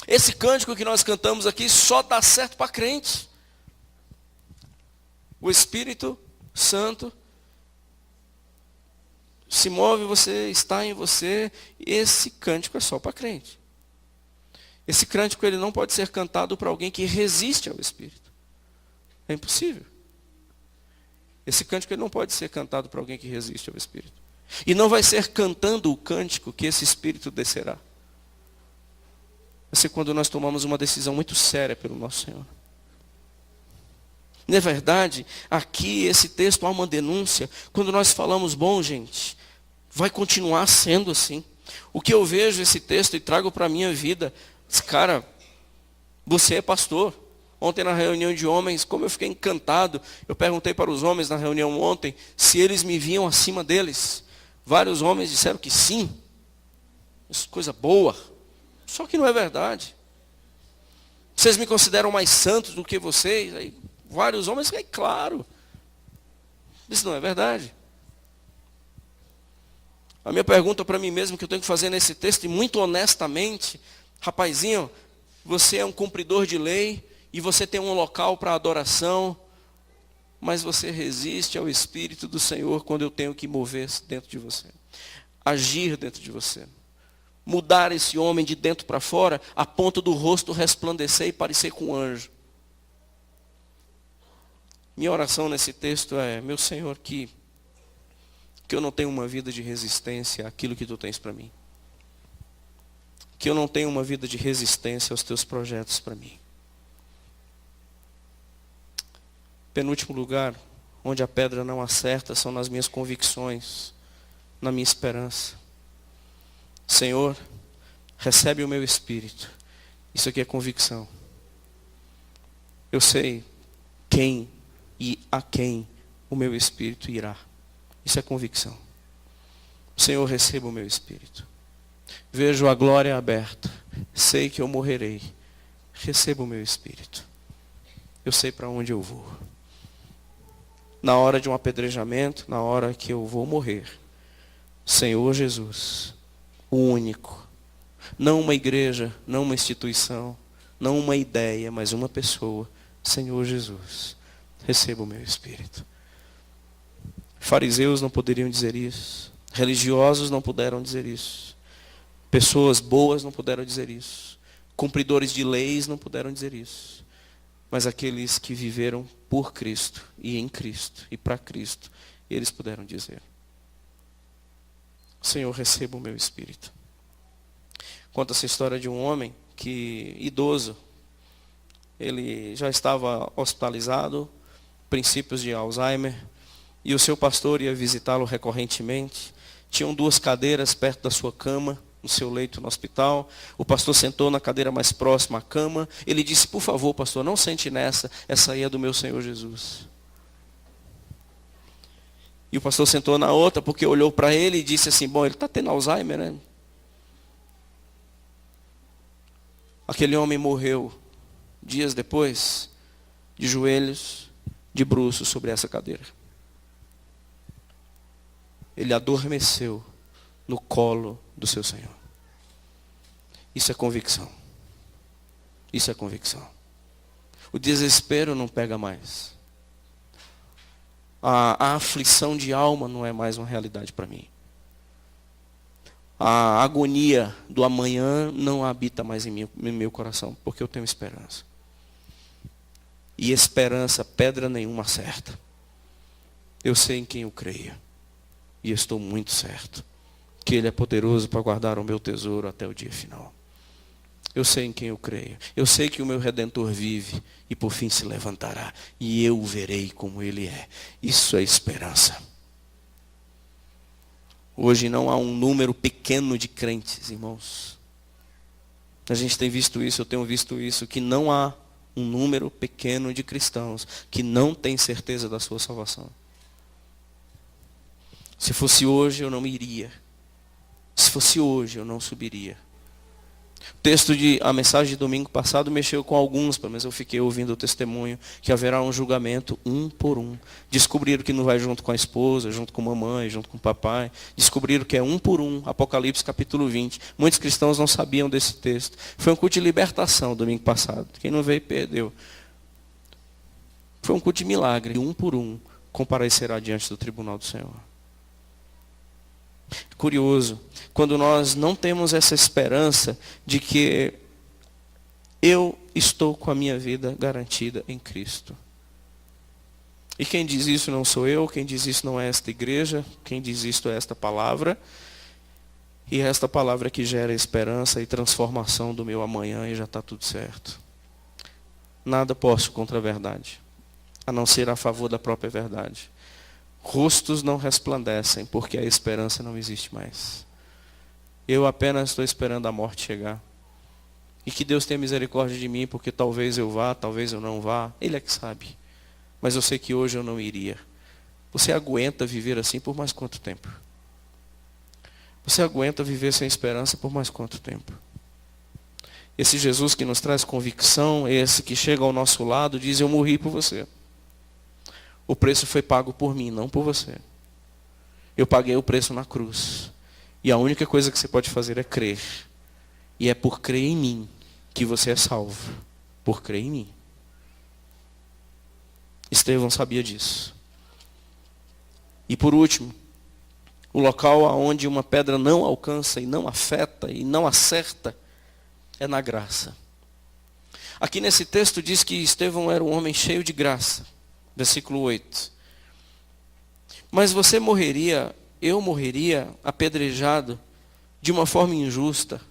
Esse cântico que nós cantamos aqui só dá certo para crente. O Espírito Santo se move, você está em você. Esse cântico é só para crente. Esse cântico ele não pode ser cantado para alguém que resiste ao Espírito. É impossível. Esse cântico ele não pode ser cantado para alguém que resiste ao Espírito. E não vai ser cantando o cântico que esse Espírito descerá. Vai ser quando nós tomamos uma decisão muito séria pelo nosso Senhor. Na verdade, aqui esse texto há uma denúncia. Quando nós falamos, bom gente, vai continuar sendo assim. O que eu vejo esse texto e trago para a minha vida, cara, você é pastor. Ontem na reunião de homens, como eu fiquei encantado, eu perguntei para os homens na reunião ontem, se eles me viam acima deles. Vários homens disseram que sim. Isso, coisa boa. Só que não é verdade. Vocês me consideram mais santos do que vocês? Aí, vários homens, é claro. Isso não é verdade. A minha pergunta para mim mesmo que eu tenho que fazer nesse texto, e muito honestamente, rapazinho, você é um cumpridor de lei, e você tem um local para adoração, mas você resiste ao Espírito do Senhor quando eu tenho que mover dentro de você. Agir dentro de você. Mudar esse homem de dentro para fora, a ponto do rosto resplandecer e parecer com um anjo. Minha oração nesse texto é, meu Senhor, que eu não tenha uma vida de resistência àquilo que Tu tens para mim. Que eu não tenha uma vida de resistência aos Teus projetos para mim. Penúltimo lugar, onde a pedra não acerta, são nas minhas convicções, na minha esperança. Senhor, recebe o meu espírito. Isso aqui é convicção. Eu sei quem e a quem o meu espírito irá. Isso é convicção. Senhor, receba o meu espírito. Vejo a glória aberta. Sei que eu morrerei. Receba o meu espírito. Eu sei para onde eu vou. Na hora de um apedrejamento, na hora que eu vou morrer, Senhor Jesus, o único, não uma igreja, não uma instituição, não uma ideia, mas uma pessoa, Senhor Jesus, receba o meu espírito. Fariseus não poderiam dizer isso, religiosos não puderam dizer isso, pessoas boas não puderam dizer isso, cumpridores de leis não puderam dizer isso, mas aqueles que viveram por Cristo e em Cristo e para Cristo, eles puderam dizer: Senhor, receba o meu espírito. Conta essa história de um homem que, idoso, ele já estava hospitalizado, princípios de Alzheimer, e o seu pastor ia visitá-lo recorrentemente. Tinham 2 cadeiras perto da sua cama, no seu leito no hospital. O pastor sentou na cadeira mais próxima à cama. Ele disse: por favor, pastor, não sente nessa, essa aí é do meu Senhor Jesus. E o pastor sentou na outra, porque olhou para ele e disse assim: bom, ele está tendo Alzheimer, né? Aquele homem morreu dias depois, de joelhos, de bruços sobre essa cadeira. Ele adormeceu no colo do seu Senhor. Isso é convicção. Isso é convicção. O desespero não pega mais. A aflição de alma não é mais uma realidade para mim. A agonia do amanhã não habita mais em meu coração, porque eu tenho esperança. E esperança, pedra nenhuma acerta. Eu sei em quem eu creio. E estou muito certo que Ele é poderoso para guardar o meu tesouro até o dia final. Eu sei em quem eu creio. Eu sei que o meu Redentor vive e por fim se levantará. E eu o verei como Ele é. Isso é esperança. Hoje não há um número pequeno de crentes, irmãos. A gente tem visto isso, eu tenho visto isso, que não há um número pequeno de cristãos que não tem certeza da sua salvação. Se fosse hoje, eu não iria. se fosse hoje, eu não subiria. A mensagem de domingo passado mexeu com alguns, pelo menos eu fiquei ouvindo o testemunho, que haverá um julgamento um por um. Descobriram que não vai junto com a esposa, junto com a mamãe, junto com o papai. Descobriram que é um por um, Apocalipse capítulo 20. Muitos cristãos não sabiam desse texto. Foi um culto de libertação domingo passado. Quem não veio, perdeu. Foi um culto de milagre. Um por um comparecerá diante do tribunal do Senhor. Curioso, quando nós não temos essa esperança de que eu estou com a minha vida garantida em Cristo. E quem diz isso não sou eu, quem diz isso não é esta igreja, quem diz isso é esta palavra. E esta palavra que gera esperança e transformação do meu amanhã e já está tudo certo. Nada posso contra a verdade, a não ser a favor da própria verdade. Rostos não resplandecem, porque a esperança não existe mais. Eu apenas estou esperando a morte chegar. E que Deus tenha misericórdia de mim, porque talvez eu vá, talvez eu não vá. Ele é que sabe. Mas eu sei que hoje eu não iria. Você aguenta viver assim por mais quanto tempo? Você aguenta viver sem esperança por mais quanto tempo? Esse Jesus que nos traz convicção, esse que chega ao nosso lado, diz: eu morri por você. O preço foi pago por mim, não por você. Eu paguei o preço na cruz. E a única coisa que você pode fazer é crer. E é por crer em mim que você é salvo. Por crer em mim. Estevão sabia disso. E por último, o local onde uma pedra não alcança e não afeta e não acerta é na graça. Aqui nesse texto diz que Estevão era um homem cheio de graça. Versículo 8. Mas você morreria, eu morreria apedrejado de uma forma injusta.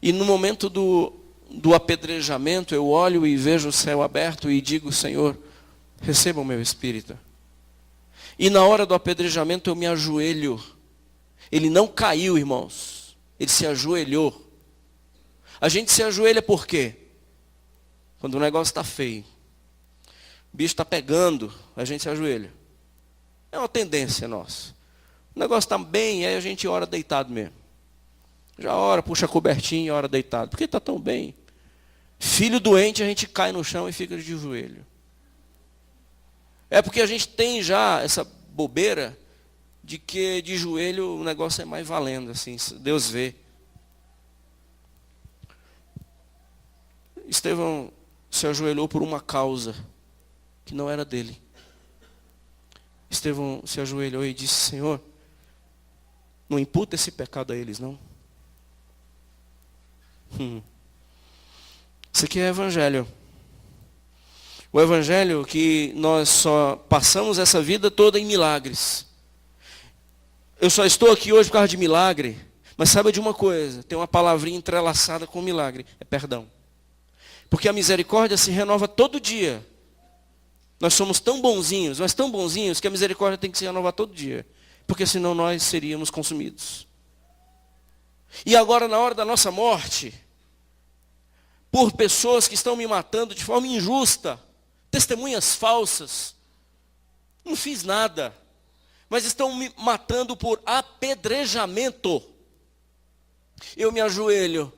E no momento do apedrejamento, eu olho e vejo o céu aberto e digo: Senhor, receba o meu espírito. E na hora do apedrejamento eu me ajoelho. Ele não caiu, irmãos. Ele se ajoelhou. A gente se ajoelha por quê? Quando o negócio está feio. O bicho está pegando, a gente se ajoelha. É uma tendência nossa. O negócio está bem, aí a gente ora deitado mesmo. Já ora, puxa a cobertinha e ora deitado. Porque está tão bem. Filho doente, a gente cai no chão e fica de joelho. É porque a gente tem já essa bobeira de que de joelho o negócio é mais valendo, assim, Deus vê. Estevão se ajoelhou por uma causa que não era dele. Estevão se ajoelhou e disse: Senhor, não imputa esse pecado a eles, não. Isso aqui é evangelho. O evangelho que nós só passamos essa vida toda em milagres. Eu só estou aqui hoje por causa de milagre. Mas saiba de uma coisa, tem uma palavrinha entrelaçada com milagre, é perdão. Porque a misericórdia se renova todo dia. Nós somos tão bonzinhos, mas tão bonzinhos, que a misericórdia tem que se renovar todo dia. Porque senão nós seríamos consumidos. E agora, na hora da nossa morte, por pessoas que estão me matando de forma injusta, testemunhas falsas, não fiz nada, mas estão me matando por apedrejamento. Eu me ajoelho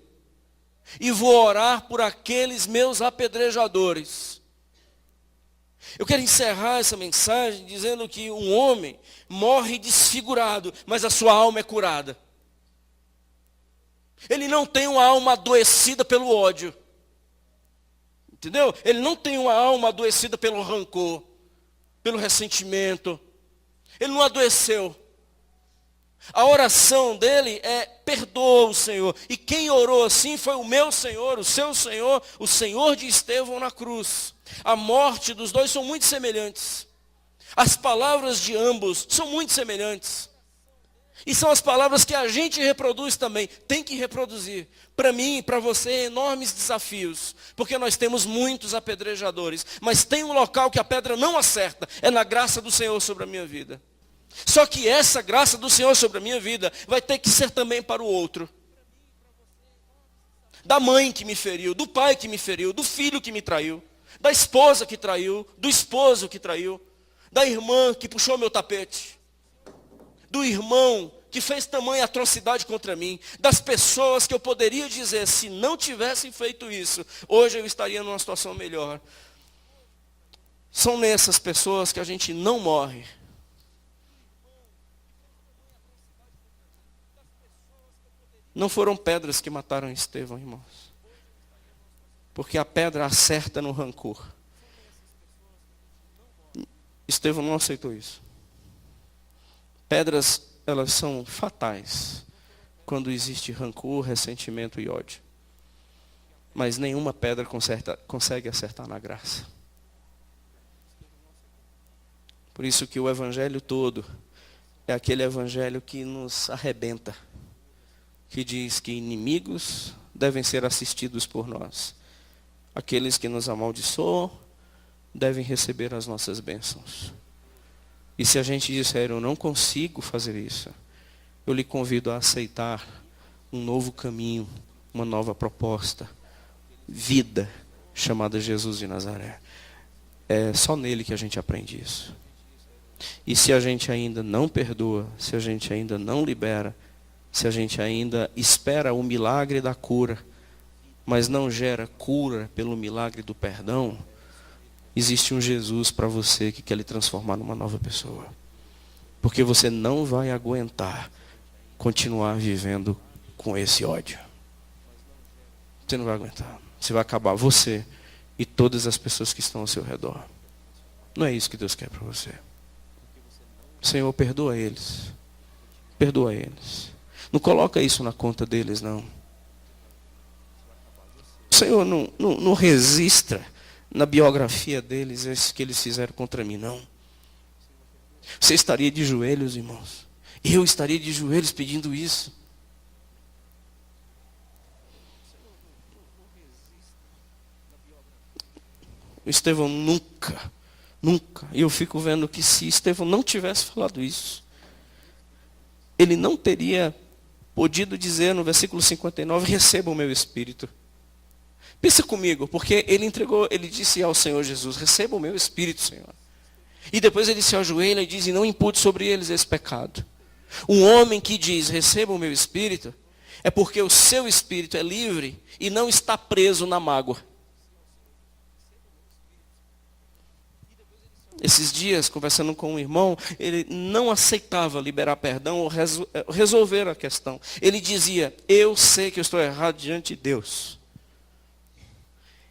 e vou orar por aqueles meus apedrejadores. Eu quero encerrar essa mensagem dizendo que um homem morre desfigurado, mas a sua alma é curada. Ele não tem uma alma adoecida pelo ódio. Entendeu? Ele não tem uma alma adoecida pelo rancor, pelo ressentimento. Ele não adoeceu. A oração dele é: perdoa o Senhor. E quem orou assim foi o meu Senhor, o seu Senhor, o Senhor de Estevão na cruz. A morte dos dois são muito semelhantes. As palavras de ambos são muito semelhantes. E são as palavras que a gente reproduz também. Tem que reproduzir. Para mim e para você, enormes desafios. Porque nós temos muitos apedrejadores. Mas tem um local que a pedra não acerta. É na graça do Senhor sobre a minha vida. Só que essa graça do Senhor sobre a minha vida vai ter que ser também para o outro. Da mãe que me feriu, do pai que me feriu, do filho que me traiu, da esposa que traiu, do esposo que traiu, da irmã que puxou meu tapete, do irmão que fez tamanha atrocidade contra mim, das pessoas que eu poderia dizer, se não tivessem feito isso, hoje eu estaria numa situação melhor. São nessas pessoas que a gente não morre. Não foram pedras que mataram Estevão, irmãos. Porque a pedra acerta no rancor. Estevão não aceitou isso. Pedras, elas são fatais quando existe rancor, ressentimento e ódio. Mas nenhuma pedra consegue acertar na graça. Por isso que o evangelho todo é aquele evangelho que nos arrebenta, que diz que inimigos devem ser assistidos por nós. Aqueles que nos amaldiçoam devem receber as nossas bênçãos. E se a gente disser, eu não consigo fazer isso, eu lhe convido a aceitar um novo caminho, uma nova proposta, vida, chamada Jesus de Nazaré. É só nele que a gente aprende isso. E se a gente ainda não perdoa, se a gente ainda não libera, se a gente ainda espera o milagre da cura, mas não gera cura pelo milagre do perdão, existe um Jesus para você que quer lhe transformar numa nova pessoa. Porque você não vai aguentar continuar vivendo com esse ódio. Você não vai aguentar. Você vai acabar, você e todas as pessoas que estão ao seu redor. Não é isso que Deus quer para você. Senhor, perdoa eles. Perdoa eles. Não coloca isso na conta deles, não. Senhor, não registra na biografia deles isso que eles fizeram contra mim, não. Você estaria de joelhos, irmãos. Eu estaria de joelhos pedindo isso. Estevão nunca. E eu fico vendo que se Estevão não tivesse falado isso, ele não teria podido dizer no versículo 59, receba o meu espírito. Pensa comigo, porque ele disse ao Senhor Jesus, receba o meu espírito, Senhor. E depois ele se ajoelha e diz, e não impute sobre eles esse pecado. Um homem que diz, receba o meu espírito, é porque o seu espírito é livre e não está preso na mágoa. Esses dias, conversando com um irmão, ele não aceitava liberar perdão ou resolver a questão. Ele dizia, eu sei que eu estou errado diante de Deus.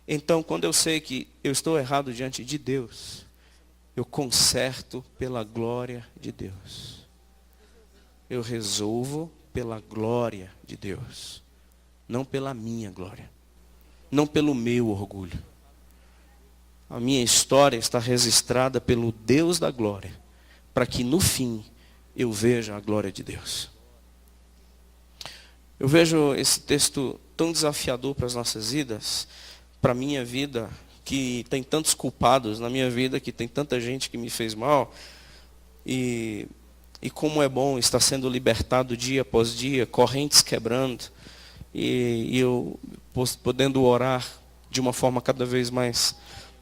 Então, quando eu sei que eu estou errado diante de Deus, eu conserto pela glória de Deus. Eu resolvo pela glória de Deus. Não pela minha glória. Não pelo meu orgulho. A minha história está registrada pelo Deus da glória, para que no fim eu veja a glória de Deus. Eu vejo esse texto tão desafiador para as nossas vidas, para a minha vida, que tem tantos culpados na minha vida, que tem tanta gente que me fez mal, e como é bom estar sendo libertado dia após dia, correntes quebrando, e eu podendo orar de uma forma cada vez mais,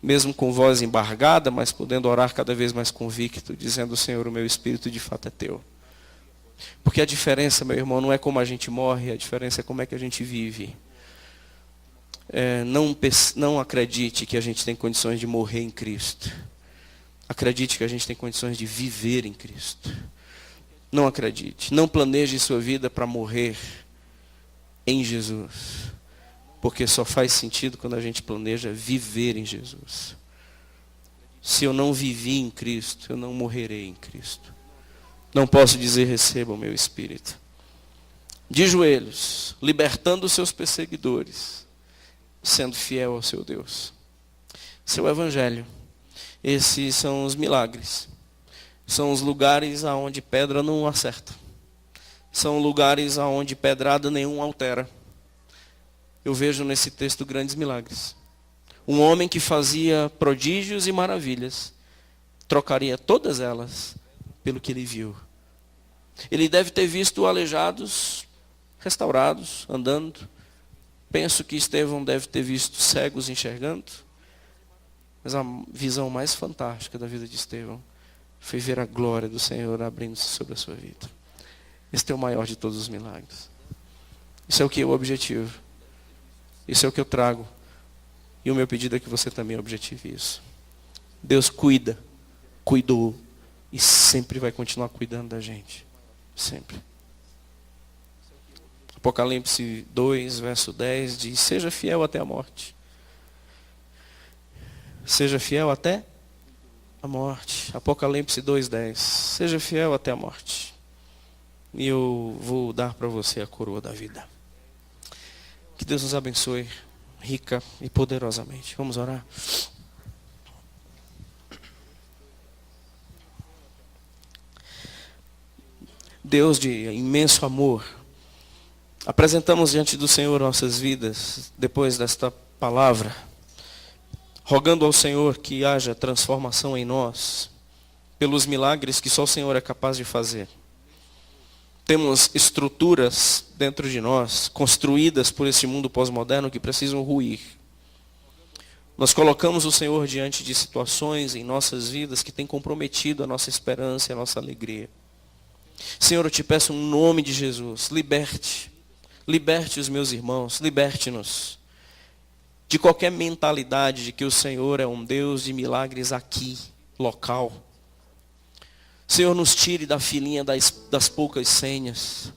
mesmo com voz embargada, mas podendo orar cada vez mais convicto, dizendo, Senhor, o meu espírito de fato é teu. Porque a diferença, meu irmão, não é como a gente morre, a diferença é como é que a gente vive. Não acredite que a gente tem condições de morrer em Cristo. Acredite que a gente tem condições de viver em Cristo. Não acredite. Não planeje sua vida para morrer em Jesus. Porque só faz sentido quando a gente planeja viver em Jesus. Se eu não vivi em Cristo, eu não morrerei em Cristo. Não posso dizer, receba o meu espírito. De joelhos, libertando os seus perseguidores, sendo fiel ao seu Deus. Seu evangelho. Esses são os milagres. São os lugares aonde pedra não acerta. São lugares aonde pedrada nenhum altera. Eu vejo nesse texto grandes milagres. Um homem que fazia prodígios e maravilhas, trocaria todas elas pelo que ele viu. Ele deve ter visto aleijados, restaurados, andando. Penso que Estevão deve ter visto cegos enxergando. Mas a visão mais fantástica da vida de Estevão foi ver a glória do Senhor abrindo-se sobre a sua vida. Este é o maior de todos os milagres. Isso é o que é o objetivo. Isso é o que eu trago. E o meu pedido é que você também objetive isso. Deus cuida, cuidou e sempre vai continuar cuidando da gente. Sempre. Apocalipse 2, verso 10 diz: seja fiel até a morte. Seja fiel até a morte. Apocalipse 2:10. Seja fiel até a morte. E eu vou dar para você a coroa da vida. Que Deus nos abençoe rica e poderosamente. Vamos orar? Deus de imenso amor, apresentamos diante do Senhor nossas vidas, depois desta palavra, rogando ao Senhor que haja transformação em nós, pelos milagres que só o Senhor é capaz de fazer. Temos estruturas dentro de nós, construídas por esse mundo pós-moderno, que precisam ruir. Nós colocamos o Senhor diante de situações em nossas vidas que têm comprometido a nossa esperança e a nossa alegria. Senhor, eu te peço em nome de Jesus, liberte os meus irmãos, liberte-nos de qualquer mentalidade de que o Senhor é um Deus de milagres aqui, local. Senhor, nos tire da filinha das poucas senhas.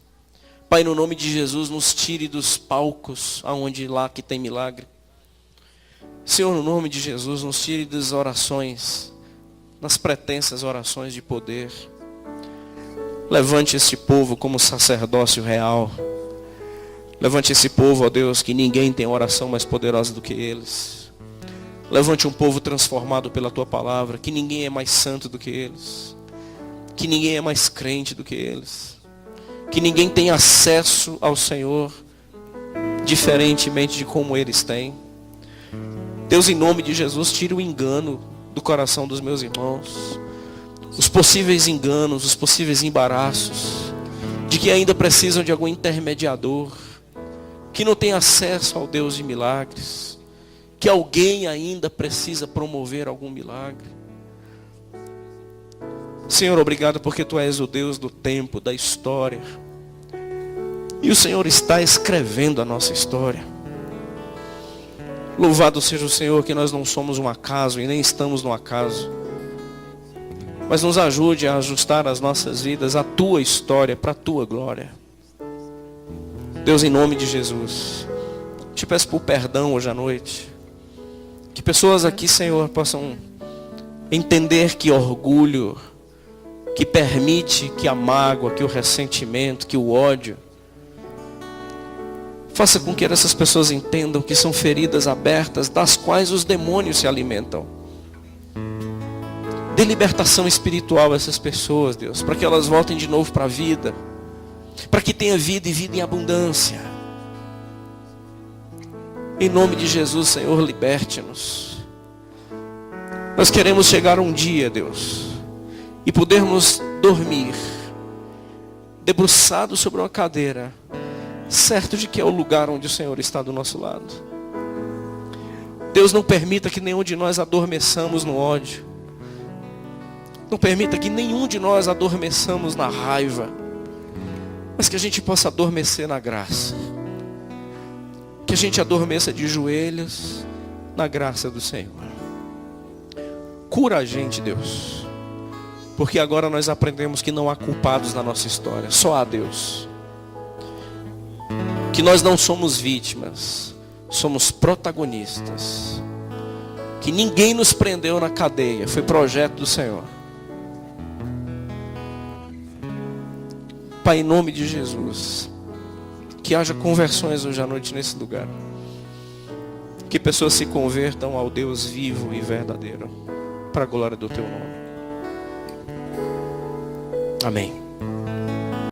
Pai, no nome de Jesus, nos tire dos palcos aonde lá que tem milagre. Senhor, no nome de Jesus, nos tire das orações, nas pretensas orações de poder. Levante este povo como sacerdócio real. Levante esse povo, ó Deus, que ninguém tem oração mais poderosa do que eles. Levante um povo transformado pela Tua palavra, que ninguém é mais santo do que eles. Que ninguém é mais crente do que eles. Que ninguém tem acesso ao Senhor diferentemente de como eles têm. Deus, em nome de Jesus, tira o engano do coração dos meus irmãos. Os possíveis enganos, os possíveis embaraços, de que ainda precisam de algum intermediador, que não tem acesso ao Deus de milagres, que alguém ainda precisa promover algum milagre. Senhor, obrigado porque Tu és o Deus do tempo, da história. E o Senhor está escrevendo a nossa história. Louvado seja o Senhor que nós não somos um acaso e nem estamos no acaso. Mas nos ajude a ajustar as nossas vidas à Tua história, para a Tua glória. Deus, em nome de Jesus, te peço por perdão hoje à noite. Que pessoas aqui, Senhor, possam entender que orgulho, que permite que a mágoa, que o ressentimento, que o ódio, faça com que essas pessoas entendam que são feridas abertas, das quais os demônios se alimentam. Dê libertação espiritual a essas pessoas, Deus, para que elas voltem de novo para a vida, para que tenha vida e vida em abundância. Em nome de Jesus, Senhor, liberte-nos. Nós queremos chegar um dia, Deus, e podermos dormir, debruçados sobre uma cadeira, certo de que é o lugar onde o Senhor está do nosso lado. Deus, não permita que nenhum de nós adormeçamos no ódio. Não permita que nenhum de nós adormeçamos na raiva, mas que a gente possa adormecer na graça. Que a gente adormeça de joelhos na graça do Senhor. Cura a gente, Deus, porque agora nós aprendemos que não há culpados na nossa história, só há Deus. Que nós não somos vítimas, somos protagonistas. Que ninguém nos prendeu na cadeia, foi projeto do Senhor. Pai, em nome de Jesus, que haja conversões hoje à noite nesse lugar. Que pessoas se convertam ao Deus vivo e verdadeiro, para a glória do Teu nome. Amém.